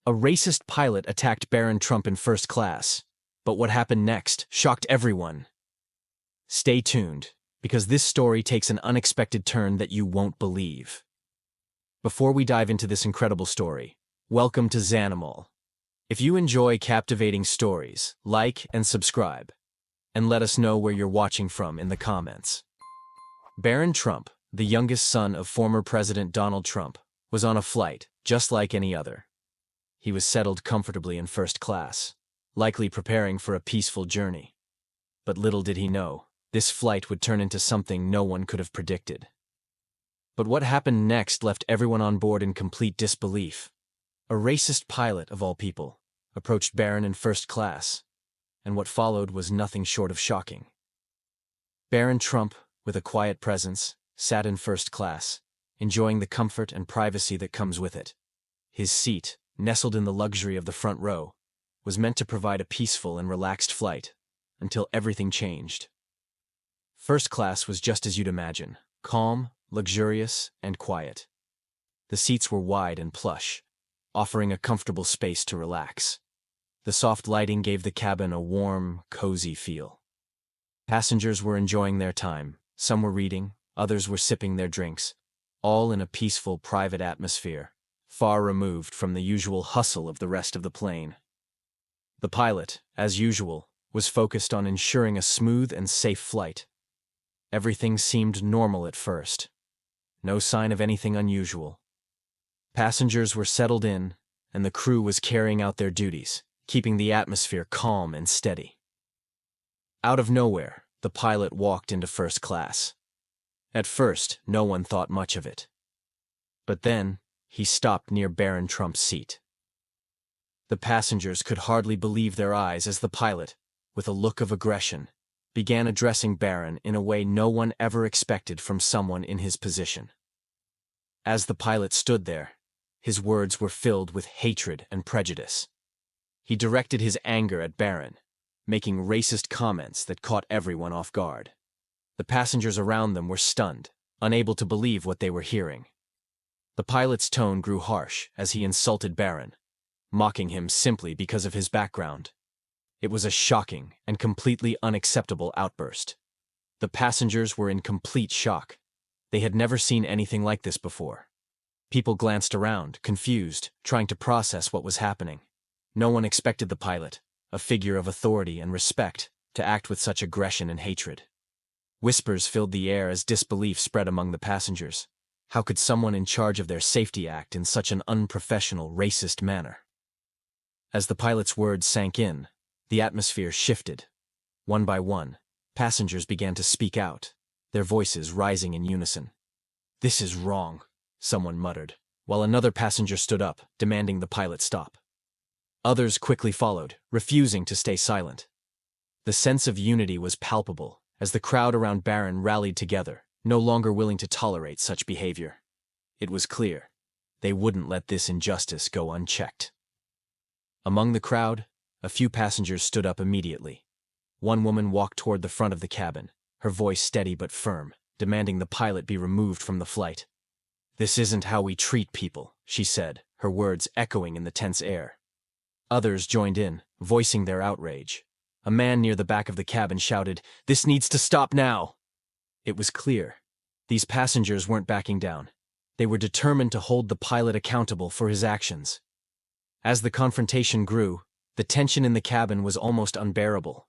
A racist pilot attacked Barron Trump in first class, but what happened next shocked everyone. Stay tuned, because this story takes an unexpected turn that you won't believe. Before we dive into this incredible story, welcome to Xanimal. If you enjoy captivating stories, like and subscribe, and let us know where you're watching from in the comments. Barron Trump, the youngest son of former President Donald Trump, was on a flight just like any other. He was settled comfortably in first class, likely preparing for a peaceful journey. But little did he know, this flight would turn into something no one could have predicted. But what happened next left everyone on board in complete disbelief. A racist pilot, of all people, approached Barron in first class, and what followed was nothing short of shocking. Barron Trump, with a quiet presence, sat in first class, enjoying the comfort and privacy that comes with it. His seat, nestled in the luxury of the front row, was meant to provide a peaceful and relaxed flight, until everything changed. First class was just as you'd imagine, calm, luxurious, and quiet. The seats were wide and plush, offering a comfortable space to relax. The soft lighting gave the cabin a warm, cozy feel. Passengers were enjoying their time. Some were reading, others were sipping their drinks, all in a peaceful, private atmosphere, far removed from the usual hustle of the rest of the plane. The pilot, as usual, was focused on ensuring a smooth and safe flight. Everything seemed normal at first. No sign of anything unusual. Passengers were settled in, and the crew was carrying out their duties, keeping the atmosphere calm and steady. Out of nowhere, the pilot walked into first class. At first, no one thought much of it. But then, he stopped near Barron Trump's seat. The passengers could hardly believe their eyes as the pilot, with a look of aggression, began addressing Barron in a way no one ever expected from someone in his position. As the pilot stood there, his words were filled with hatred and prejudice. He directed his anger at Barron, making racist comments that caught everyone off guard. The passengers around them were stunned, unable to believe what they were hearing. The pilot's tone grew harsh as he insulted Barron, mocking him simply because of his background. It was a shocking and completely unacceptable outburst. The passengers were in complete shock. They had never seen anything like this before. People glanced around, confused, trying to process what was happening. No one expected the pilot, a figure of authority and respect, to act with such aggression and hatred. Whispers filled the air as disbelief spread among the passengers. How could someone in charge of their safety act in such an unprofessional, racist manner? As the pilot's words sank in, the atmosphere shifted. One by one, passengers began to speak out, their voices rising in unison. "This is wrong," someone muttered, while another passenger stood up, demanding the pilot stop. Others quickly followed, refusing to stay silent. The sense of unity was palpable as the crowd around Barron rallied together, no longer willing to tolerate such behavior. It was clear they wouldn't let this injustice go unchecked. Among the crowd, a few passengers stood up immediately. One woman walked toward the front of the cabin, her voice steady but firm, demanding the pilot be removed from the flight. "This isn't how we treat people," she said, her words echoing in the tense air. Others joined in, voicing their outrage. A man near the back of the cabin shouted, "This needs to stop now!" It was clear. These passengers weren't backing down. They were determined to hold the pilot accountable for his actions. As the confrontation grew, the tension in the cabin was almost unbearable.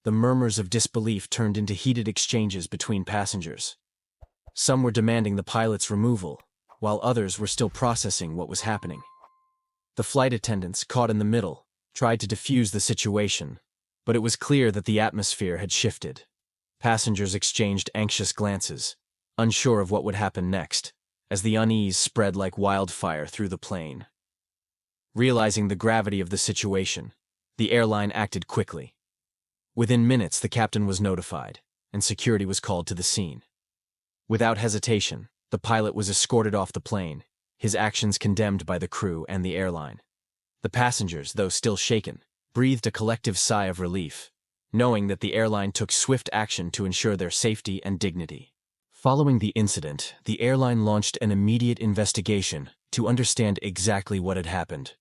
The murmurs of disbelief turned into heated exchanges between passengers. Some were demanding the pilot's removal, while others were still processing what was happening. The flight attendants, caught in the middle, tried to defuse the situation, but it was clear that the atmosphere had shifted. Passengers exchanged anxious glances, unsure of what would happen next, as the unease spread like wildfire through the plane. Realizing the gravity of the situation, the airline acted quickly. Within minutes, the captain was notified, and security was called to the scene. Without hesitation, the pilot was escorted off the plane, his actions condemned by the crew and the airline. The passengers, though still shaken, breathed a collective sigh of relief, knowing that the airline took swift action to ensure their safety and dignity. Following the incident, the airline launched an immediate investigation to understand exactly what had happened.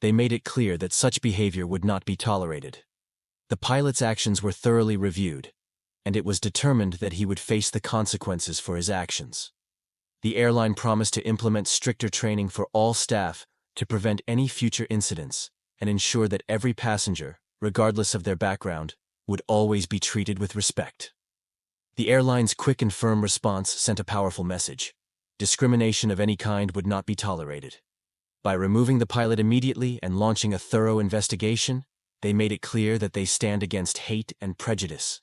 they made it clear that such behavior would not be tolerated. The pilot's actions were thoroughly reviewed, and it was determined that he would face the consequences for his actions. The airline promised to implement stricter training for all staff to prevent any future incidents and ensure that every passenger, regardless of their background, would always be treated with respect. The airline's quick and firm response sent a powerful message. Discrimination of any kind would not be tolerated. By removing the pilot immediately and launching a thorough investigation, they made it clear that they stand against hate and prejudice.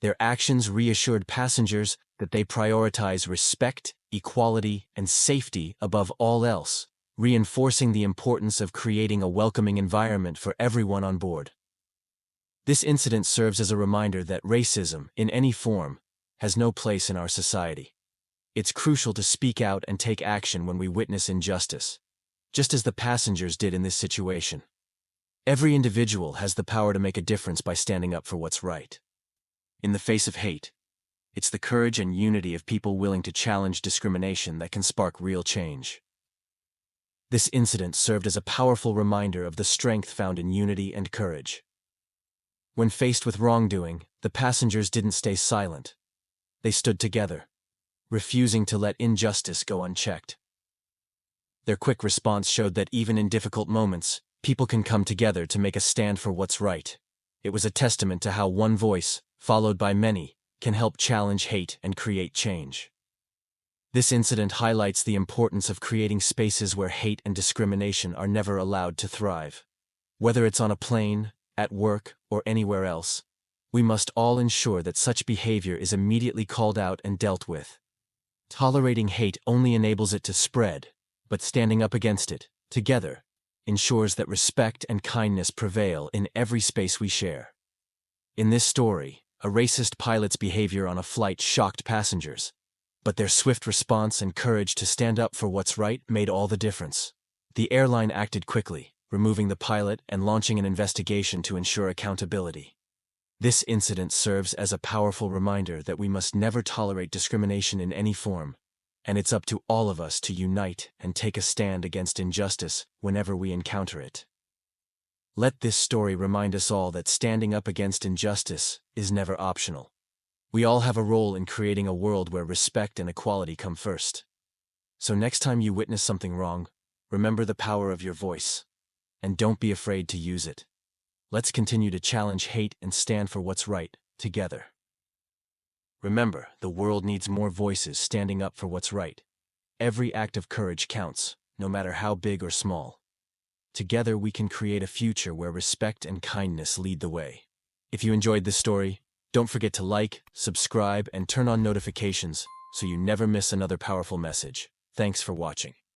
Their actions reassured passengers that they prioritize respect, equality, and safety above all else, reinforcing the importance of creating a welcoming environment for everyone on board. This incident serves as a reminder that racism, in any form, has no place in our society. It's crucial to speak out and take action when we witness injustice, just as the passengers did in this situation. Every individual has the power to make a difference by standing up for what's right. In the face of hate, it's the courage and unity of people willing to challenge discrimination that can spark real change. This incident served as a powerful reminder of the strength found in unity and courage. When faced with wrongdoing, the passengers didn't stay silent. They stood together, refusing to let injustice go unchecked. Their quick response showed that even in difficult moments, people can come together to make a stand for what's right. It was a testament to how one voice, followed by many, can help challenge hate and create change. This incident highlights the importance of creating spaces where hate and discrimination are never allowed to thrive. Whether it's on a plane, at work, or anywhere else, we must all ensure that such behavior is immediately called out and dealt with. Tolerating hate only enables it to spread, but standing up against it, together, ensures that respect and kindness prevail in every space we share. In this story, a racist pilot's behavior on a flight shocked passengers, but their swift response and courage to stand up for what's right made all the difference. The airline acted quickly, removing the pilot and launching an investigation to ensure accountability. This incident serves as a powerful reminder that we must never tolerate discrimination in any form, and it's up to all of us to unite and take a stand against injustice whenever we encounter it. Let this story remind us all that standing up against injustice is never optional. We all have a role in creating a world where respect and equality come first. So next time you witness something wrong, remember the power of your voice, and don't be afraid to use it. Let's continue to challenge hate and stand for what's right, together. Remember, the world needs more voices standing up for what's right. Every act of courage counts, no matter how big or small. Together we can create a future where respect and kindness lead the way. If you enjoyed this story, don't forget to like, subscribe, and turn on notifications so you never miss another powerful message. Thanks for watching.